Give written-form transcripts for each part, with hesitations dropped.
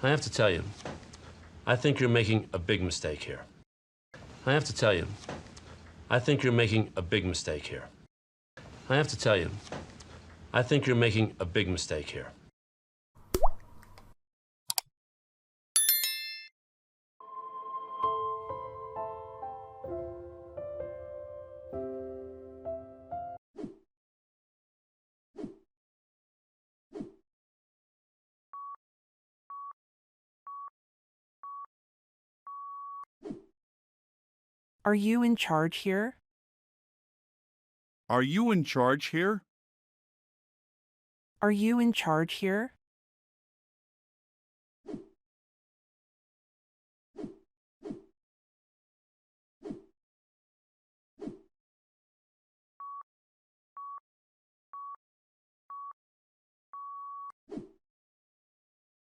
I have to tell you, I think you're making a big mistake here. I have to tell you, I think you're making a big mistake here. I have to tell you, I think you're making a big mistake here. Are you in charge here? Are you in charge here? Are you in charge here?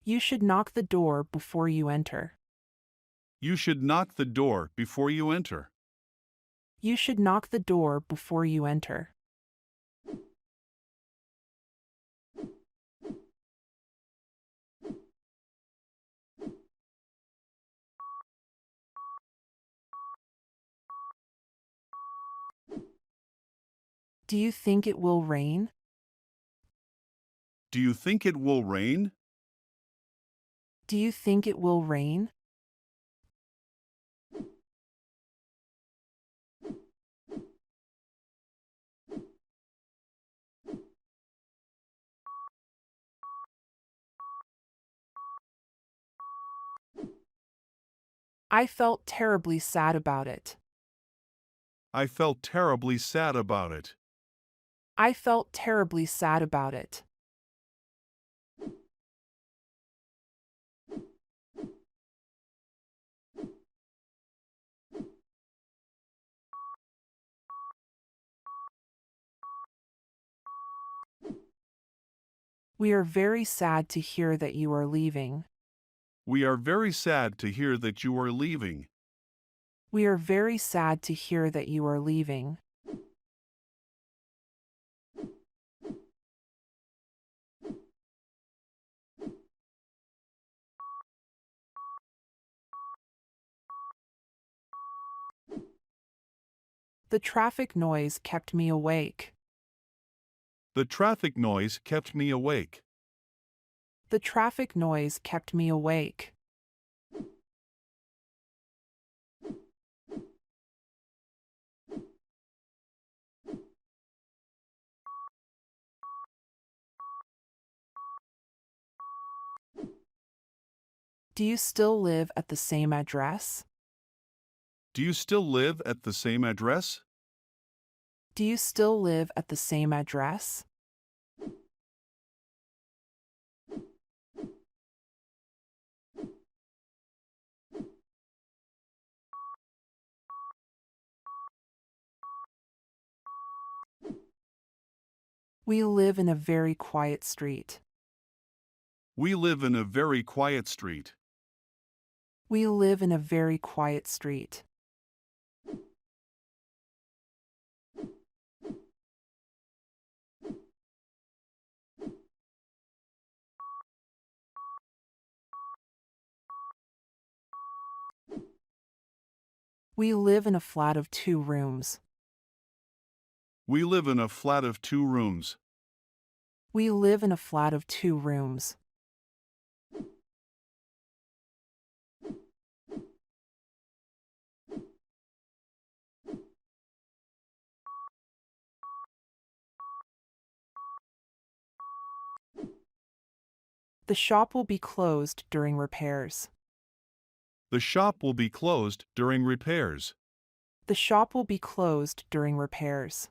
You should knock the door before you enter. You should knock the door before you enter. You should knock the door before you enter. Do you think it will rain? Do you think it will rain? Do you think it will rain? I felt terribly sad about it. I felt terribly sad about it. I felt terribly sad about it. We are very sad to hear that you are leaving. We are very sad to hear that you are leaving. We are very sad to hear that you are leaving. The traffic noise kept me awake. The traffic noise kept me awake. The traffic noise kept me awake. Do you still live at the same address? Do you still live at the same address? Do you still live at the same address? We live in a very quiet street. We live in a very quiet street. We live in a very quiet street. We live in a flat of 2 rooms. We live in a flat of 2 rooms. We live in a flat of 2 rooms. The shop will be closed during repairs. The shop will be closed during repairs. The shop will be closed during repairs.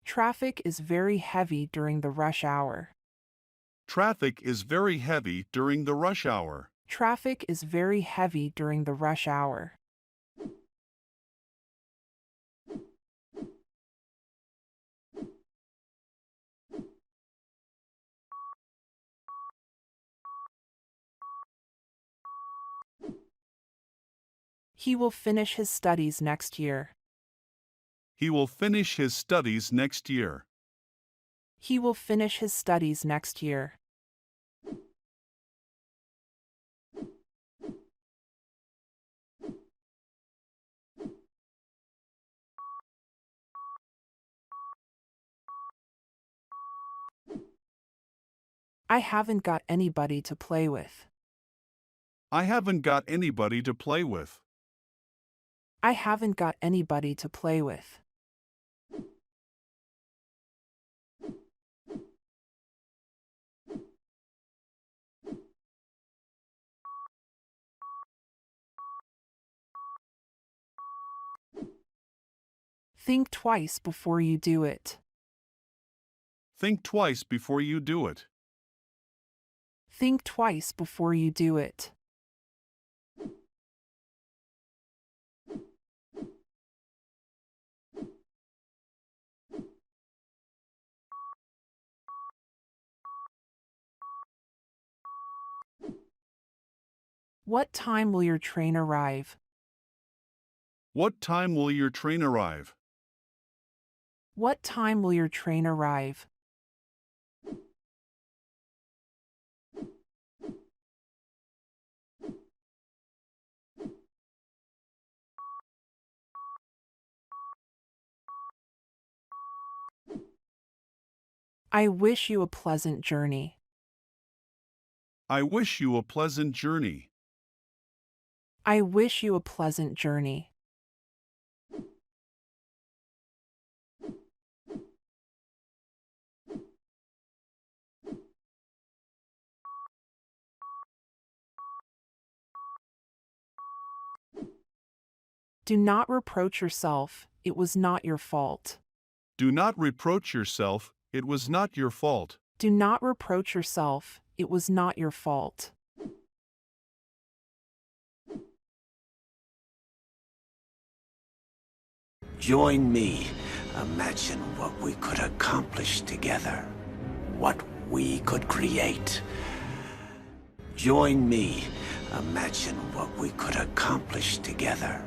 Traffic is very heavy during the rush hour. Traffic is very heavy during the rush hour. Traffic is very heavy during the rush hour. He will finish his studies next year. He will finish his studies next year. He will finish his studies next year. I haven't got anybody to play with. I haven't got anybody to play with. I haven't got anybody to play with. Think twice before you do it. Think twice before you do it. Think twice before you do it. What time will your train arrive? What time will your train arrive? What time will your train arrive? I wish you a pleasant journey. I wish you a pleasant journey. I wish you a pleasant journey. Do not reproach yourself, it was not your fault. Do not reproach yourself, it was not your fault. Do not reproach yourself, it was not your fault. Join me. Imagine what we could accomplish together. What we could create. Join me. Imagine what we could accomplish together.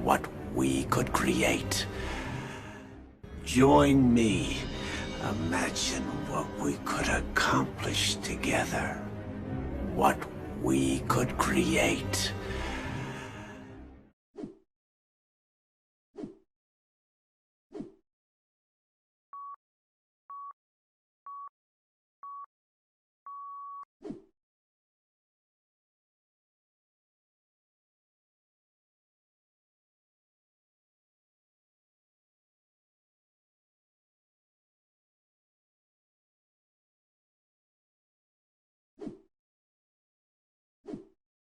What we could create. Join me. Imagine what we could accomplish together. What we could create.